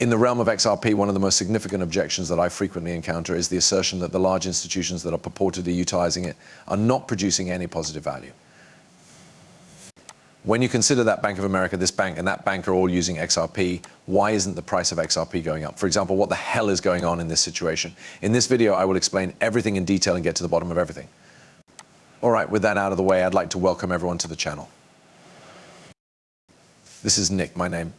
In the realm of XRP, one of the most significant objections that I frequently encounter is the assertion that the large institutions that are purportedly utilizing it are not producing any positive value. When you consider that Bank of America, this bank, and that bank are all using XRP, why isn't the price of XRP going up? For example, what the hell is going on in this situation? In this video, I will explain everything in detail and get to the bottom of everything. All right, with that out of the way, I'd like to welcome everyone to the channel. This is Nick, my name.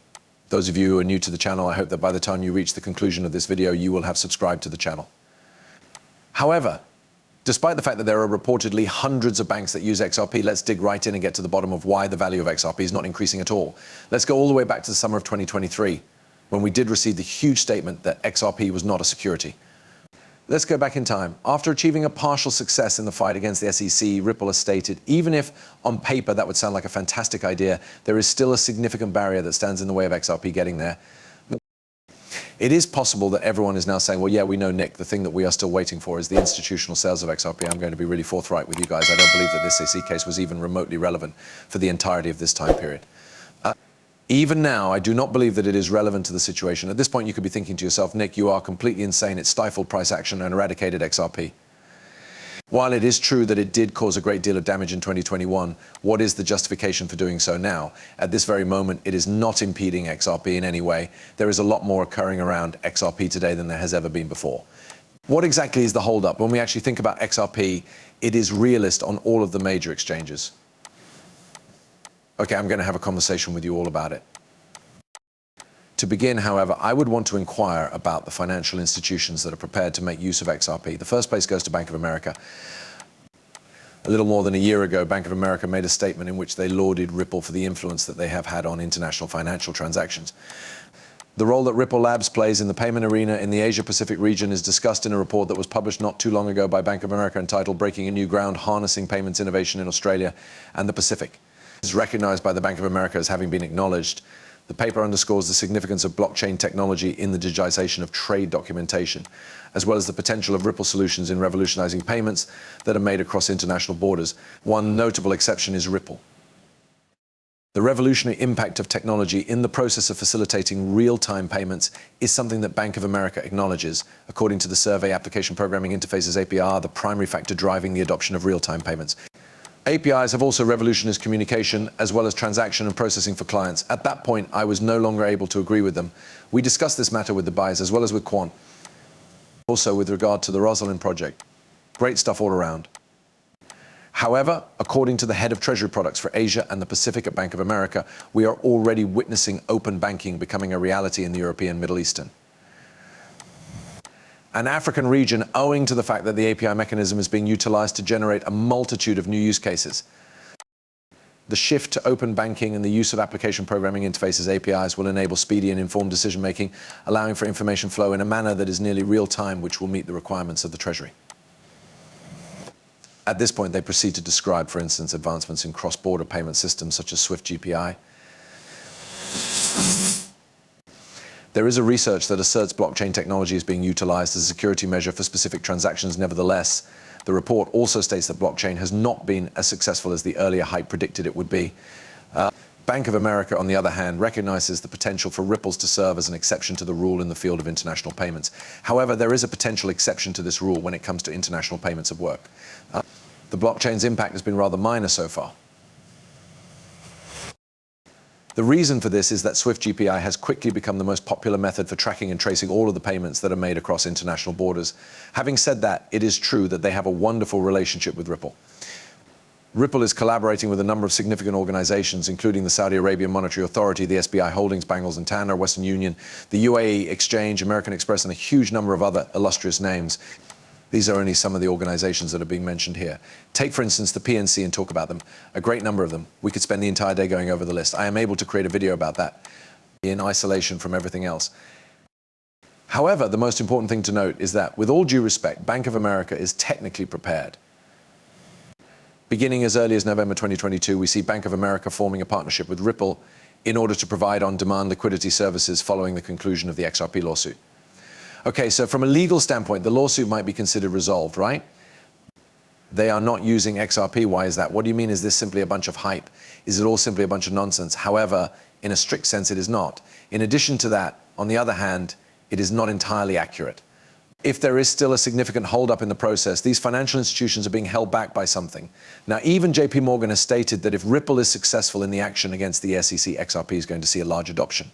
Those of you who are new to the channel, I hope that by the time you reach the conclusion of this video, you will have subscribed to the channel. However, despite the fact that there are reportedly hundreds of banks that use XRP, let's dig right in and get to the bottom of why the value of XRP is not increasing at all. Let's go all the way back to the summer of 2023, when we did receive the huge statement that XRP was not a security. Let's go back in time. After achieving a partial success in the fight against the SEC, Ripple has stated, even if on paper that would sound like a fantastic idea, there is still a significant barrier that stands in the way of XRP getting there. It is possible that everyone is now saying, well, yeah, we know, Nick, the thing that we are still waiting for is the institutional sales of XRP. I'm going to be really forthright with you guys. I don't believe that this SEC case was even remotely relevant for the entirety of this time period. Even now, I do not believe that it is relevant to the situation. At this point, you could be thinking to yourself, Nick, you are completely insane. It stifled price action and eradicated XRP. While it is true that it did cause a great deal of damage in 2021, what is the justification for doing so now? At this very moment, it is not impeding XRP in any way. There is a lot more occurring around XRP today than there has ever been before. What exactly is the holdup? When we actually think about XRP, it is realist on all of the major exchanges. Okay, I'm going to have a conversation with you all about it. To begin, however, I would want to inquire about the financial institutions that are prepared to make use of XRP. The first place goes to Bank of America. A little more than a year ago, Bank of America made a statement in which they lauded Ripple for the influence that they have had on international financial transactions. The role that Ripple Labs plays in the payment arena in the Asia-Pacific region is discussed in a report that was published not too long ago by Bank of America entitled Breaking a New Ground, Harnessing Payments Innovation in Australia and the Pacific. Is recognized by the Bank of America as having been acknowledged. The paper underscores the significance of blockchain technology in the digitization of trade documentation, as well as the potential of Ripple solutions in revolutionizing payments that are made across international borders. One notable exception is Ripple. The revolutionary impact of technology in the process of facilitating real-time payments is something that Bank of America acknowledges. According to the survey, Application Programming Interfaces API are the primary factor driving the adoption of real-time payments. APIs have also revolutionized communication as well as transaction and processing for clients. At that point, I was no longer able to agree with them. We discussed this matter with the buyers as well as with kwon. Also with regard to the Rosalind project. Great stuff all around. However, according to the head of Treasury Products for Asia and the Pacific at Bank of America, we are already witnessing open banking becoming a reality in the European Middle Eastern. An African region owing to the fact that the API mechanism is being utilized to generate a multitude of new use cases. The shift to open banking and the use of application programming interfaces APIs will enable speedy and informed decision-making, allowing for information flow in a manner that is nearly real-time, which will meet the requirements of the Treasury. At this point, they proceed to describe, for instance, advancements in cross-border payment systems such as SWIFT GPI. There is a research that asserts blockchain technology is being utilized as a security measure for specific transactions. Nevertheless, the report also states that blockchain has not been as successful as the earlier hype predicted it would be. Bank of America, on the other hand, recognizes the potential for Ripples to serve as an exception to the rule in the field of international payments. However, there is a potential exception to this rule when it comes to international payments of work. The blockchain's impact has been rather minor so far. The reason for this is that SWIFT GPI has quickly become the most popular method for tracking and tracing all of the payments that are made across international borders. Having said that, it is true that they have a wonderful relationship with Ripple. Ripple is collaborating with a number of significant organizations, including the Saudi Arabian Monetary Authority, the SBI Holdings, Bangles and Tanner, Western Union, the UAE Exchange, American Express, and a huge number of other illustrious names. These are only some of the organizations that are being mentioned here. Take, for instance, the PNC and talk about them. A great number of them. We could spend the entire day going over the list. I am able to create a video about that in isolation from everything else. However, the most important thing to note is that, with all due respect, Bank of America is technically prepared. Beginning as early as November 2022, we see Bank of America forming a partnership with Ripple in order to provide on-demand liquidity services following the conclusion of the XRP lawsuit. Okay, so from a legal standpoint, the lawsuit might be considered resolved, right? They are not using XRP. Why is that? What do you mean? Is this simply a bunch of hype? Is it all simply a bunch of nonsense? However, in a strict sense, it is not. In addition to that, On the other hand, it is not entirely accurate. If there is still a significant holdup in the process, these financial institutions are being held back by something. Now, even JP Morgan has stated that if Ripple is successful in the action against the SEC, XRP is going to see a large adoption.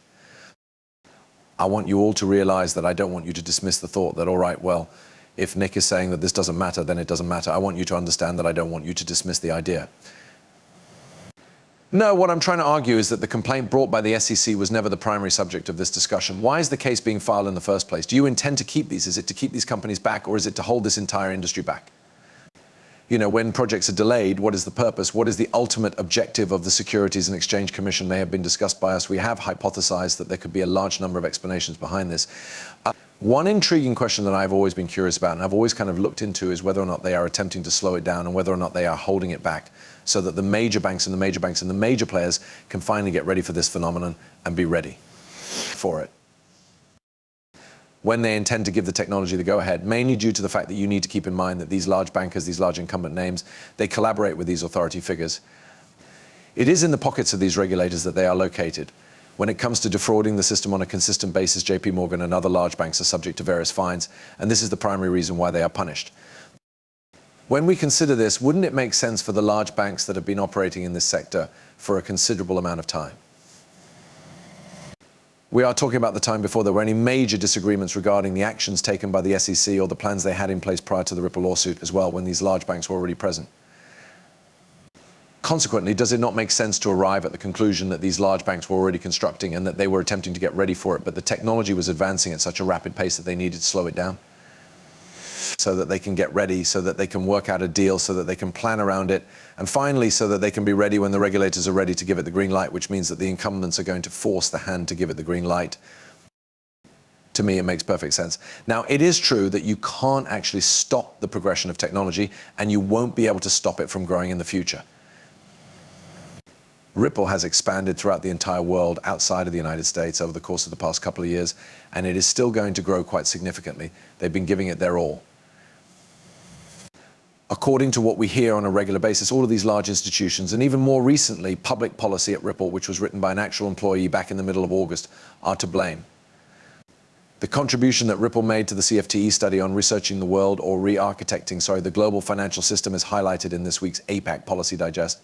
I want you all to realize that I don't want you to dismiss the thought that, all right, well, if Nick is saying that this doesn't matter, then it doesn't matter. I want you to understand that I don't want you to dismiss the idea. No, what I'm trying to argue is that the complaint brought by the SEC was never the primary subject of this discussion. Why is the case being filed in the first place? Do you intend to keep these? Is it to keep these companies back, or is it to hold this entire industry back? You know, when projects are delayed, what is the purpose? What is the ultimate objective of the Securities and Exchange Commission? They have been discussed by us. We have hypothesized that there could be a large number of explanations behind this. One intriguing question that I've always been curious about, and I've always kind of looked into, is whether or not they are attempting to slow it down and whether or not they are holding it back so that the major banks and the major banks and the major players can finally get ready for this phenomenon and be ready for it when they intend to give the technology the go-ahead, mainly due to the fact that you need to keep in mind that these large bankers, these large incumbent names, they collaborate with these authority figures. It is in the pockets of these regulators that they are located. When it comes to defrauding the system on a consistent basis, JP Morgan and other large banks are subject to various fines, and this is the primary reason why they are punished. When we consider this, wouldn't it make sense for the large banks that have been operating in this sector for a considerable amount of time? We are talking about the time before there were any major disagreements regarding the actions taken by the SEC or the plans they had in place prior to the Ripple lawsuit as well, when these large banks were already present. Consequently, does it not make sense to arrive at the conclusion that these large banks were already constructing and that they were attempting to get ready for it, but the technology was advancing at such a rapid pace that they needed to slow it down so that they can get ready, so that they can work out a deal, so that they can plan around it, and finally so that they can be ready when the regulators are ready to give it the green light, which means that the incumbents are going to force the hand to give it the green light. To me, it makes perfect sense. Now, it is true that you can't actually stop the progression of technology, and you won't be able to stop it from growing in the future. Ripple has expanded throughout the entire world outside of the United States over the course of the past couple of years, and it is still going to grow quite significantly. They've been giving it their all. According to what we hear on a regular basis, all of these large institutions, and even more recently, public policy at Ripple, which was written by an actual employee back in the middle of August, are to blame. The contribution that Ripple made to the CFTE study on researching the world, or re-architecting, the global financial system, is highlighted in this week's APAC Policy Digest.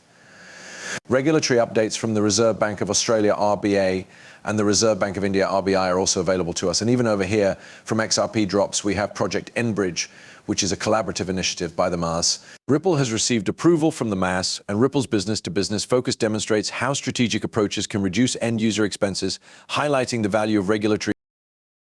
Regulatory updates from the Reserve Bank of Australia, RBA, and the Reserve Bank of India, RBI, are also available to us. And even over here, from XRP Drops, we have Project Enbridge, which is a collaborative initiative by the MAS. Ripple has received approval from the MAS, and Ripple's business-to-business focus demonstrates how strategic approaches can reduce end-user expenses, highlighting the value of regulatory